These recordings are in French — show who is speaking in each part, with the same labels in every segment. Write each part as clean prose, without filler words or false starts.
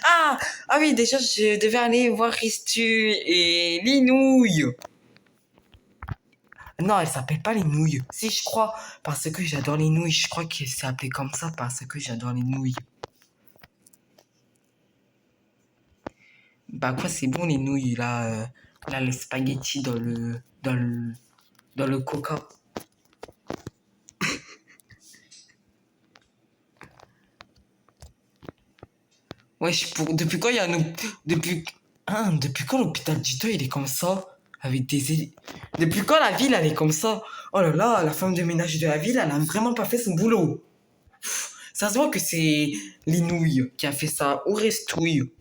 Speaker 1: Ah oui, déjà, je devais aller voir Ristu et Linouille. Non, elle s'appelle pas les nouilles. Si, je crois, parce que j'adore les nouilles. Je crois qu'elle s'est appelée comme ça parce que j'adore les nouilles. Bah quoi, c'est bon les nouilles, là, là, les spaghettis dans le coca. Wesh, depuis quand il y a depuis quand l'hôpital du Toit, il est comme ça? Avec Depuis quand la ville, elle est comme ça? Oh là là, la femme de ménage de la ville, elle a vraiment pas fait son boulot. Ça se voit que c'est Linouille qui a fait ça, ou Restouille.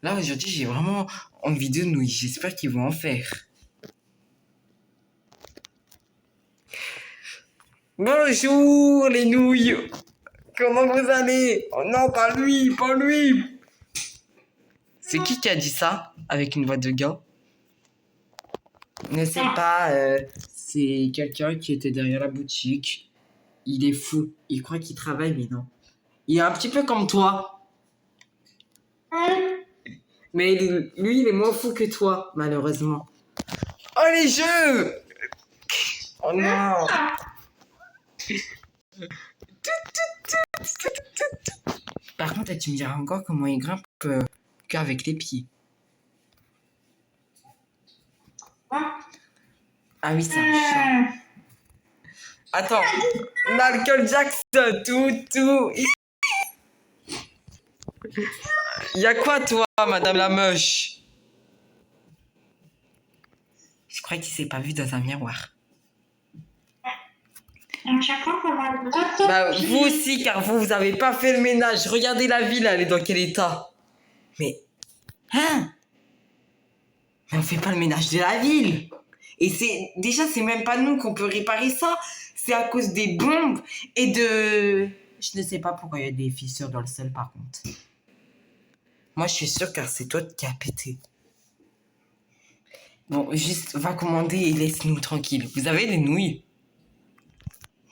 Speaker 1: Là, aujourd'hui, j'ai vraiment envie de nouilles. J'espère qu'ils vont en faire. Bonjour, les nouilles. Comment vous allez? Oh non, pas lui, pas lui. C'est qui a dit ça avec une voix de gars? Ne sais pas, c'est quelqu'un qui était derrière la boutique. Il est fou. Il croit qu'il travaille, mais non. Il est un petit peu comme toi. Mais lui, il est moins fou que toi, malheureusement. Oh, les jeux! Oh non! Par contre, tu me diras encore comment il grimpe qu'avec les pieds. Ah oui, c'est un chat. Attends, Michael Jackson, tout. Y a quoi, toi, madame la moche? Je crois qu'il s'est pas vu dans un miroir. Bah, vous aussi, car vous avez pas fait le ménage. Regardez la ville, elle est dans quel état? Mais, hein? Mais on fait pas le ménage de la ville. Et c'est même pas nous qu'on peut réparer ça. C'est à cause des bombes et de... Je ne sais pas pourquoi il y a des fissures dans le sol, par contre. Moi, je suis sûre car c'est toi qui as pété. Bon, juste, va commander et laisse-nous tranquille. Vous avez des nouilles?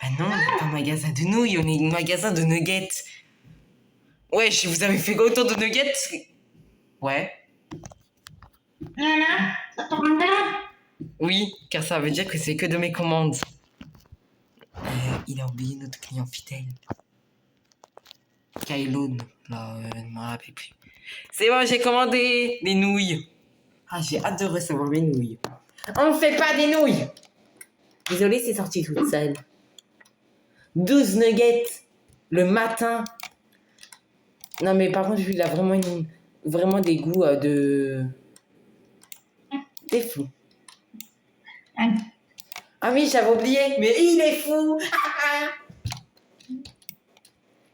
Speaker 1: Bah non, on n'est pas un magasin de nouilles, on est un magasin de nuggets. Ouais, vous avez fait autant de nuggets? Ouais. Oui, car ça veut dire que c'est que de mes commandes. Il a oublié notre client fidèle. Kylone, là, je ne m'en rappelle plus. C'est bon, j'ai commandé des nouilles. Ah, j'ai hâte de recevoir mes nouilles. On ne fait pas des nouilles. Désolée, c'est sorti toute seule. 12 nuggets le matin. Non, mais par contre, lui, il a vraiment des goûts de... T'es fou. Ah oui, j'avais oublié. Mais il est fou.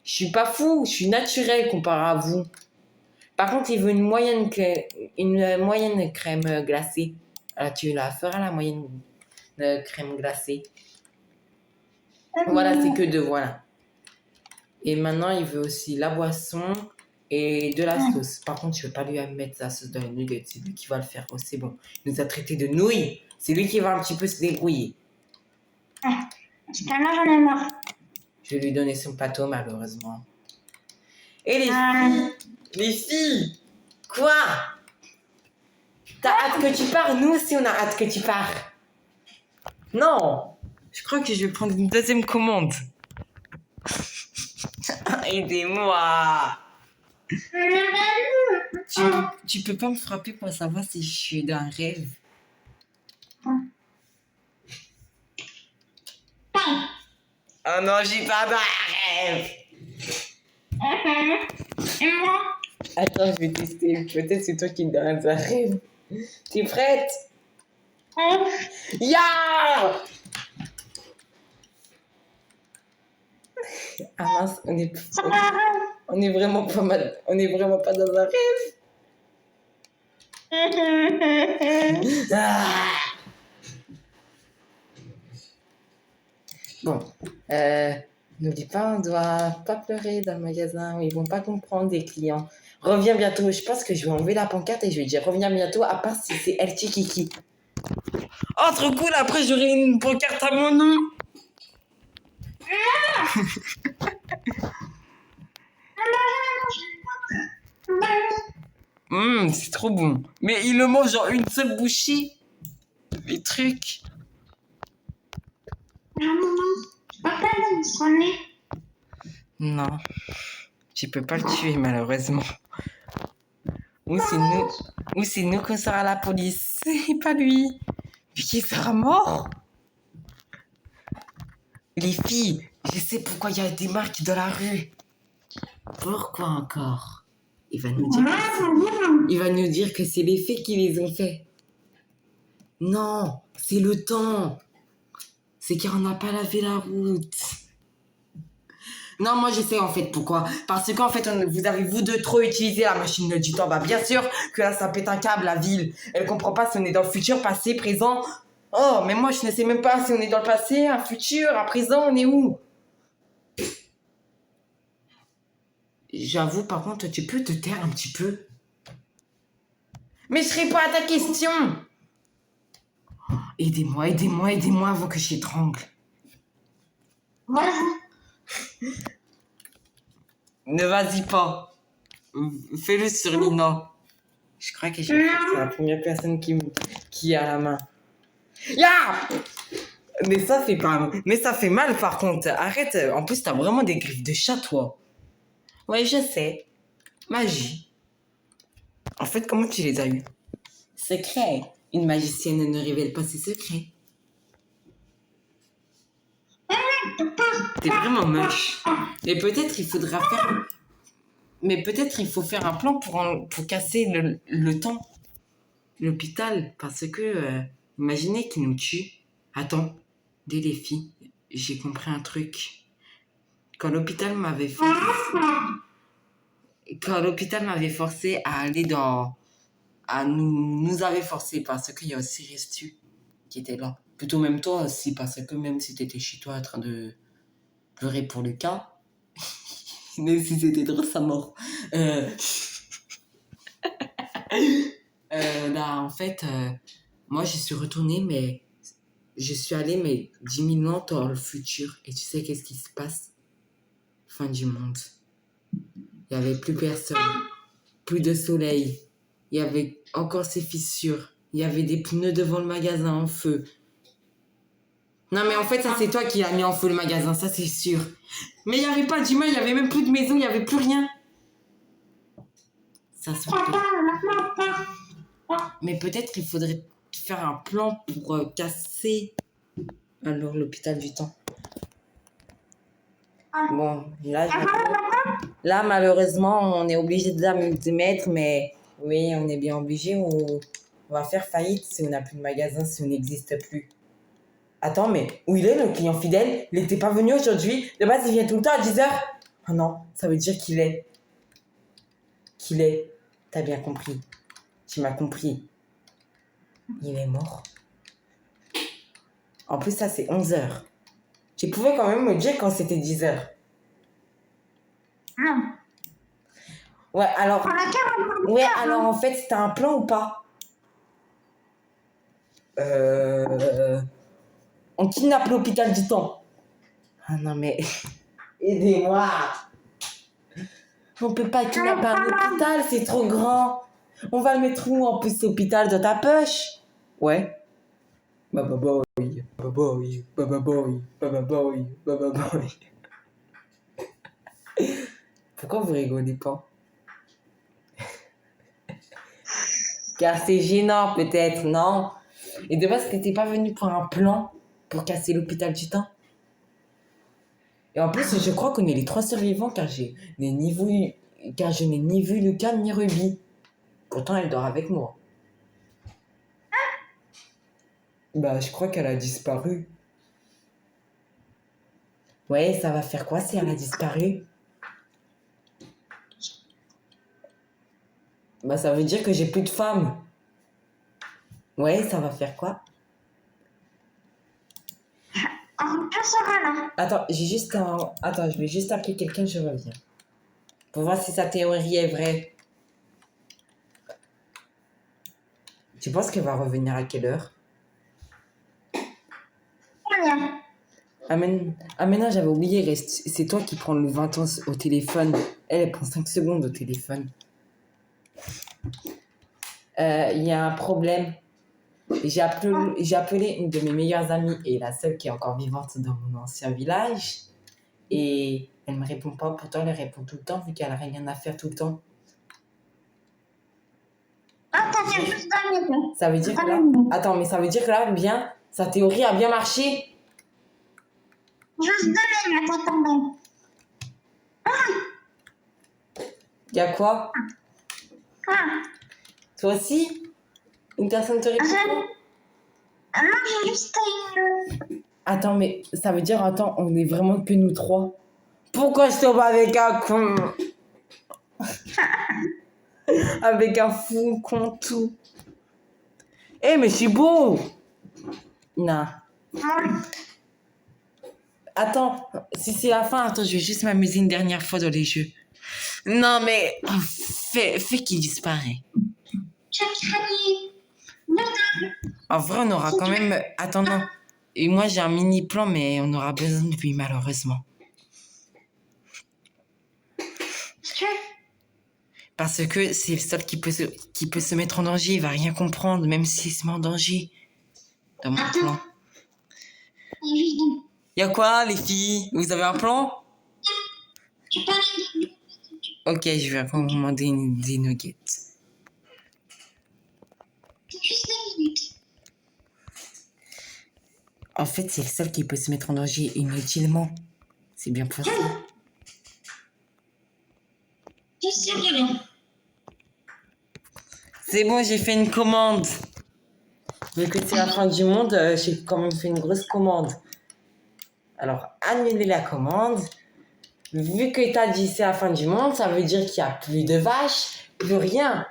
Speaker 1: Je suis pas fou, je suis naturel comparé à vous. Par contre, il veut une moyenne crème glacée. Alors, tu la feras la moyenne crème glacée. Voilà, c'est que deux, voilà. Et maintenant, il veut aussi la boisson et de la sauce. Par contre, je ne vais pas lui mettre la sauce dans les nuggets. C'est lui qui va le faire. Oh, c'est bon. Il nous a traité de nouilles. C'est lui qui va un petit peu se débrouiller.
Speaker 2: J'en ai marre.
Speaker 1: Je vais lui donner son plateau, malheureusement. Et les filles, quoi? T'as hâte que tu pars? Nous aussi, on a hâte que tu pars. Non, je crois que je vais prendre une deuxième commande. Aidez-moi. Tu peux pas me frapper pour savoir si je suis dans un rêve. Oh non, j'ai pas dans un rêve.
Speaker 2: Et moi?
Speaker 1: Attends, je vais tester. Peut-être c'est toi qui es dans un rêve. Tu es prête? Ya! Ah mince, on est vraiment pas mal. On est vraiment pas dans un rêve. Ah! Bon, n'oublie pas, on doit pas pleurer dans le magasin. Ils vont pas comprendre les clients. Reviens bientôt. Je pense que je vais enlever la pancarte et je vais dire reviens bientôt, à part si c'est El Kiki. Oh, trop cool, après j'aurai une pancarte à mon nom. C'est trop bon. Mais il le mange en une seule bouchée. Les trucs.
Speaker 2: Non, non, non. Je peux pas le soigner.
Speaker 1: Non. Tu peux pas le tuer, malheureusement. Ou c'est nous qu'on sera la police. Et pas lui. Puis qui sera mort. Les filles, je sais pourquoi il y a des marques dans la rue. Pourquoi encore? Il va nous dire que c'est les fées qui les ont fait. Non, c'est le temps. C'est qu'on n'a pas lavé la route. Non, moi je sais en fait pourquoi. Parce qu'en fait, vous avez vous deux trop utilisé la machine du temps. Bah bien sûr que là ça pète un câble, la ville. Elle comprend pas si on est dans le futur, passé, présent. Oh, mais moi je ne sais même pas si on est dans le passé, un futur, un présent, on est où? J'avoue, par contre, tu peux te taire un petit peu. Mais je réponds à ta question. Aidez-moi, aidez-moi, aidez-moi avant que je t'étrangle. Ne vas-y pas. Fais-le sur Nina. Je crois que c'est la première personne qui a la main. Ya! Mais ça fait pas... Mais ça fait mal par contre. Arrête. En plus, t'as vraiment des griffes de chat, toi. Ouais, je sais. Magie. En fait, comment tu les as eues? Secret. Une magicienne ne révèle pas ses secrets. T'es vraiment moche. Et peut-être il faudra faire... Mais peut-être il faut faire un plan pour casser le temps. L'hôpital. Parce que... imaginez qu'il nous tue. Attends. Dès les filles, j'ai compris un truc. Quand l'hôpital m'avait forcé à aller dans... nous avait forcé parce qu'il y a aussi Restu qui était là. Plutôt même toi aussi, parce que même si t'étais chez toi en train de pleurer pour le cas, même si c'était drôle, ça mort. Là, en fait, moi, j'y suis retournée, mais je suis allée, mais 10 000 ans dans le futur. Et tu sais qu'est-ce qui se passe? Fin du monde. Il n'y avait plus personne. Plus de soleil. Il y avait encore ces fissures. Il y avait des pneus devant le magasin en feu. Non, mais en fait, ça, c'est toi qui as mis en feu le magasin, ça, c'est sûr. Mais il n'y avait pas d'humain, il n'y avait même plus de maison, il n'y avait plus rien. Ça se Mais peut-être il faudrait faire un plan pour casser alors l'hôpital du temps. Bon, là, malheureusement, on est obligé de mettre, mais oui, on est bien obligé. On va faire faillite si on n'a plus de magasin, si on n'existe plus. Attends, mais où il est le client fidèle? Il n'était pas venu aujourd'hui. De base, il vient tout le temps à 10h. Oh non, ça veut dire qu'il est. T'as bien compris. Tu m'as compris. Il est mort. En plus, ça, c'est 11h. Tu pouvais quand même me dire quand c'était 10h.
Speaker 2: Non.
Speaker 1: Ouais, alors... Ouais, alors en fait, c'était un plan ou pas? On kidnappe l'hôpital du temps. Ah non, mais... Aidez-moi. On peut pas kidnapper un hôpital, c'est trop grand. On va le mettre où en plus l'hôpital? Dans ta poche? Ouais. Baba boy, baba boy, baba boy, baba boy, baba boy. Pourquoi vous rigolez pas? Car c'est gênant peut-être, non? Et de base, t'étais pas venu pour un plan pour casser l'hôpital du temps? Et en plus, je crois qu'on est les 3 survivants car je n'ai ni vu Lucas ni Ruby. Pourtant, elle dort avec moi. Bah, je crois qu'elle a disparu. Ouais, ça va faire quoi si elle a disparu? Bah, ça veut dire que j'ai plus de femmes. Ouais, ça va faire quoi?
Speaker 2: On sera là.
Speaker 1: Attends, je vais juste appeler quelqu'un, je reviens. Pour voir si sa théorie est vraie. Tu penses qu'elle va revenir à quelle heure?
Speaker 2: Combien?
Speaker 1: Ah maintenant, j'avais oublié, c'est toi qui prends le 20 ans au téléphone. Elle prend 5 secondes au téléphone. Il y a un problème. J'ai appelé une de mes meilleures amies et la seule qui est encore vivante dans mon ancien village. Et elle me répond pas. Pourtant, elle répond tout le temps vu qu'elle a rien à faire tout le temps.
Speaker 2: Attends, j'ai juste 2 minutes.
Speaker 1: Ça veut dire que là... Attends, mais ça veut dire que là, bien, sa théorie a bien marché.
Speaker 2: Juste 2 minutes, attendez.
Speaker 1: Il y a quoi?
Speaker 2: Ah,
Speaker 1: Toi aussi? Une personne te répond?
Speaker 2: non, j'ai juste une...
Speaker 1: Attends, mais ça veut dire, attends, on est vraiment que nous trois. Pourquoi je tombe avec un con? Avec un fou con tout. Eh, mais c'est beau! Non. Attends, si c'est la fin, attends, je vais juste m'amuser une dernière fois dans les jeux. Non, mais fais qu'il disparaît.
Speaker 2: J'ai créé 2 tables.
Speaker 1: En vrai, on aura quand même... Attends, non. Et moi, j'ai un mini plan, mais on aura besoin de lui, malheureusement. Parce que c'est le seul qui peut se mettre en danger. Il va rien comprendre, même s'il se met en danger. Dans mon plan.
Speaker 2: Il y a juste 2.
Speaker 1: Y a quoi, les filles? Vous avez un plan?
Speaker 2: Tu parles de...
Speaker 1: Ok, je vais commander des nuggets.
Speaker 2: Juste 2 minutes.
Speaker 1: En fait, c'est le seul qui peut se mettre en danger inutilement. C'est bien pour ça.
Speaker 2: Je sais rien.
Speaker 1: C'est bon, j'ai fait une commande. Vu que c'est la fin du monde, j'ai quand même fait une grosse commande. Alors, annuler la commande. Vu que t'as dit c'est la fin du monde, ça veut dire qu'il n'y a plus de vaches, plus rien.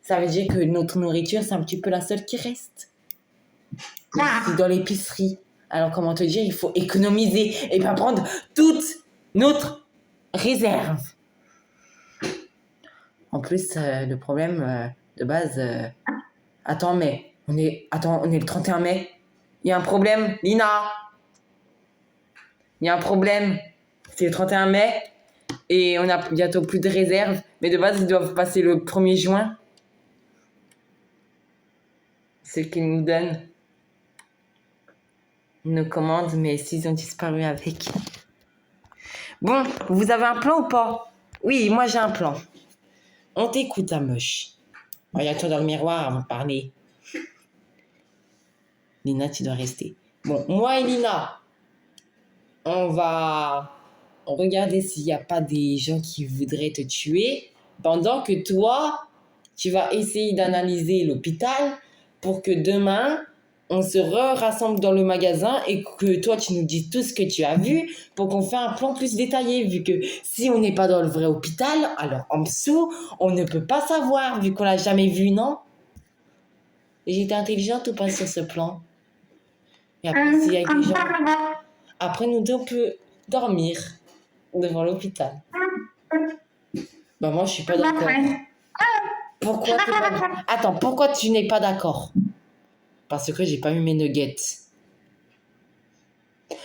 Speaker 1: Ça veut dire que notre nourriture, c'est un petit peu la seule qui reste. C'est dans l'épicerie. Alors, comment te dire, il faut économiser et pas prendre toute notre réserve. En plus, le problème de base... Attends, mais on est le 31 mai. Il y a un problème, Lina. Il y a un problème. C'est le 31 mai et on a bientôt plus de réserve. Mais de base, ils doivent passer le 1er juin. Ce qu'ils nous donnent nos commandes, mais s'ils ont disparu avec. Bon, vous avez un plan ou pas? Oui, moi j'ai un plan. On t'écoute, ta moche. Regarde-toi dans le miroir avant de parler. Lina, tu dois rester. Bon, moi et Lina, on va regarder s'il n'y a pas des gens qui voudraient te tuer, pendant que toi, tu vas essayer d'analyser l'hôpital pour que demain, on se rassemble dans le magasin et que toi, tu nous dises tout ce que tu as vu pour qu'on fasse un plan plus détaillé, vu que si on n'est pas dans le vrai hôpital, alors en dessous, on ne peut pas savoir, vu qu'on l'a jamais vu, non? J'étais intelligente ou pas sur ce plan? Et après, s'il y a des gens... Après, nous deux, on peut dormir devant l'hôpital. Bah moi, je suis pas d'accord. Pourquoi t'es pas d'accord? Attends, pourquoi tu n'es pas d'accord? Parce que j'ai pas eu mes nuggets.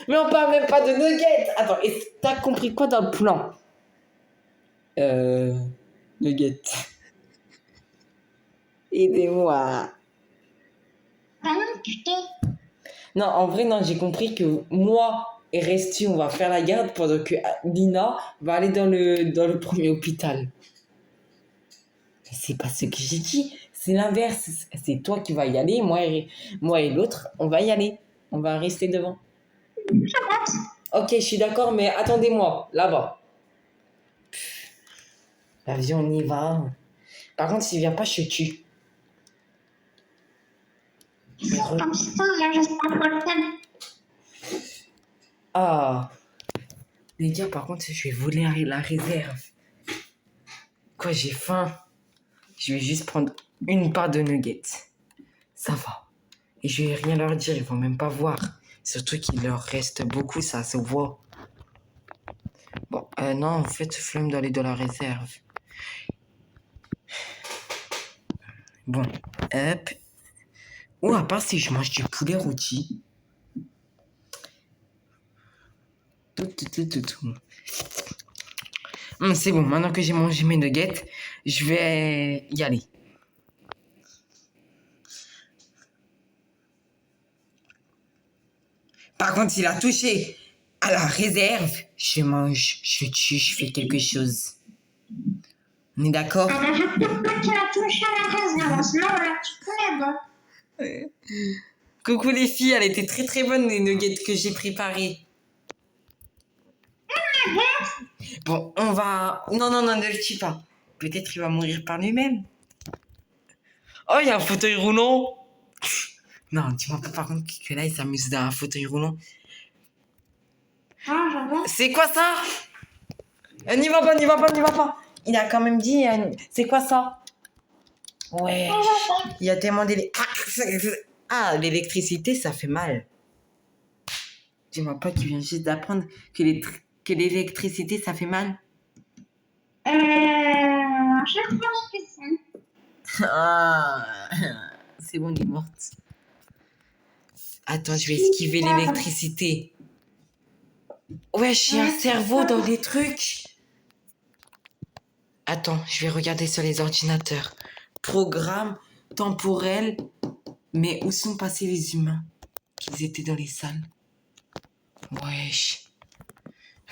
Speaker 1: Mais on parle même pas de nuggets. Attends, et t'as compris quoi dans le plan? Nuggets. Aidez-moi. Non, en vrai, non, j'ai compris que moi et Resti, on va faire la garde pendant que Lina va aller dans le premier hôpital. Mais c'est pas ce que j'ai dit. C'est l'inverse. C'est toi qui vas y aller. Moi et l'autre, on va y aller. On va rester devant. Ok, je suis d'accord, mais attendez-moi, là-bas. L'avion, on y va. Par contre, s'il vient pas, je te tue.
Speaker 2: Comme ça, j'espère pas le thème.
Speaker 1: Ah. Les gars, par contre, je vais voler la réserve. Quoi, j'ai faim. Je vais juste prendre une part de nuggets. Ça va. Et je vais rien leur dire, ils vont même pas voir. Surtout qu'il leur reste beaucoup, ça se voit. Bon, non, en fait, flemme d'aller dans la réserve. Bon, hop. Ou à part si je mange du poulet rôti. Tout. C'est bon, maintenant que j'ai mangé mes nuggets, je vais y aller. contre, il a touché à la réserve, je mange, je tue, je fais quelque chose. On est d'accord?
Speaker 2: Alors, je peux pas qu'il a touché à la réserve, sinon on l'a tué, bon.
Speaker 1: Coucou les filles, elle était très très bonne les nuggets que j'ai préparés. Bon, on va... Non, ne le tue pas. Peut-être il va mourir par lui-même. Oh, il y a un fauteuil roulant. Non, dis-moi pas par contre que là, il s'amuse dans un fauteuil roulant.
Speaker 2: Ah, j'avais.
Speaker 1: C'est quoi ça? N'y va pas. Il a quand même dit... C'est quoi ça? Ouais. Il y a tellement d'électricité. Ah, l'électricité, ça fait mal. Dis-moi pas qu'il vient juste d'apprendre que l'électricité, ça fait mal.
Speaker 2: Je pense que c'est.
Speaker 1: Ah, c'est bon, il est morte. Attends, je vais esquiver l'électricité. Ouais, j'ai un cerveau dans les trucs. Attends, je vais regarder sur les ordinateurs. Programme temporel. Mais où sont passés les humains? Qu'ils étaient dans les salles. Wesh.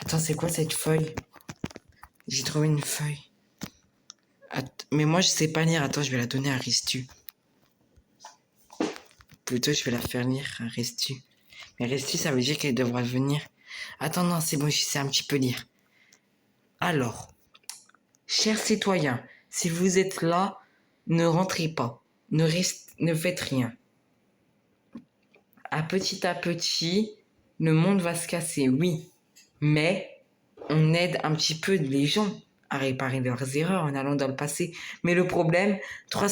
Speaker 1: Attends, c'est quoi cette feuille? J'ai trouvé une feuille. Mais moi, je sais pas lire. Attends, je vais la donner à Restu. Plutôt, je vais la faire lire à Restu. Mais Restu, ça veut dire qu'elle devra venir. Attends, non, c'est bon, je sais un petit peu lire. Alors, chers citoyens, si vous êtes là, ne rentrez pas. Ne faites rien. À petit, le monde va se casser, oui. Mais on aide un petit peu les gens à réparer leurs erreurs en allant dans le passé. Mais le problème, 3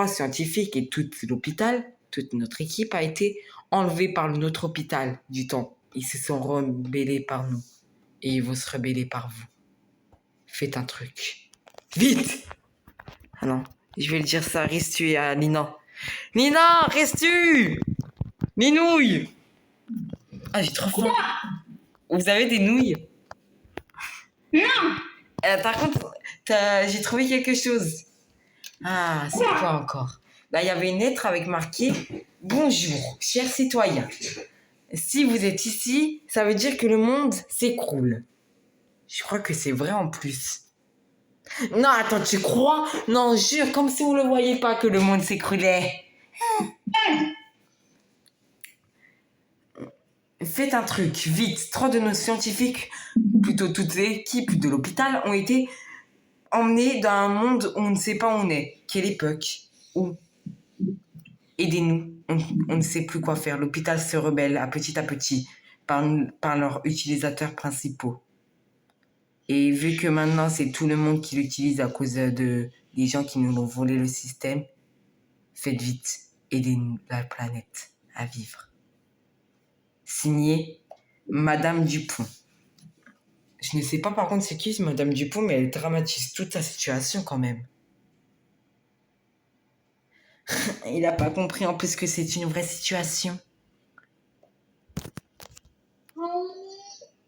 Speaker 1: scientifiques et tout l'hôpital, toute notre équipe a été enlevée par notre hôpital du temps. Ils se sont rebellés par nous. Et ils vont se rebeller par vous. Faites un truc. Vite! Ah non, je vais le dire ça à Restu et à Nina. Nina, Restu! Les nouilles! Ah, j'ai trop faim. Vous avez des nouilles?
Speaker 2: Non!
Speaker 1: Par contre, j'ai trouvé quelque chose. Ah, c'est quoi encore? Là, il y avait une lettre avec marqué « Bonjour, chers citoyens. Si vous êtes ici, ça veut dire que le monde s'écroule. » Je crois que c'est vrai en plus. Non, attends, tu crois? Non, jure, comme si vous ne le voyez pas que le monde s'écroulait. Faites un truc, vite. 3 de nos scientifiques, plutôt toute l'équipe de l'hôpital, ont été emmenés dans un monde où on ne sait pas où on est. Quelle époque? Où? Aidez-nous. On ne sait plus quoi faire. L'hôpital se rebelle à petit par leurs utilisateurs principaux. Et vu que maintenant, c'est tout le monde qui l'utilise à cause des gens qui nous ont volé le système, faites vite. Aidez-nous, la planète, à vivre. Signé Madame Dupont. Je ne sais pas par contre c'est qui Madame Dupont, mais elle dramatise toute sa situation quand même. Il n'a pas compris en plus que c'est une vraie situation.
Speaker 2: Oui.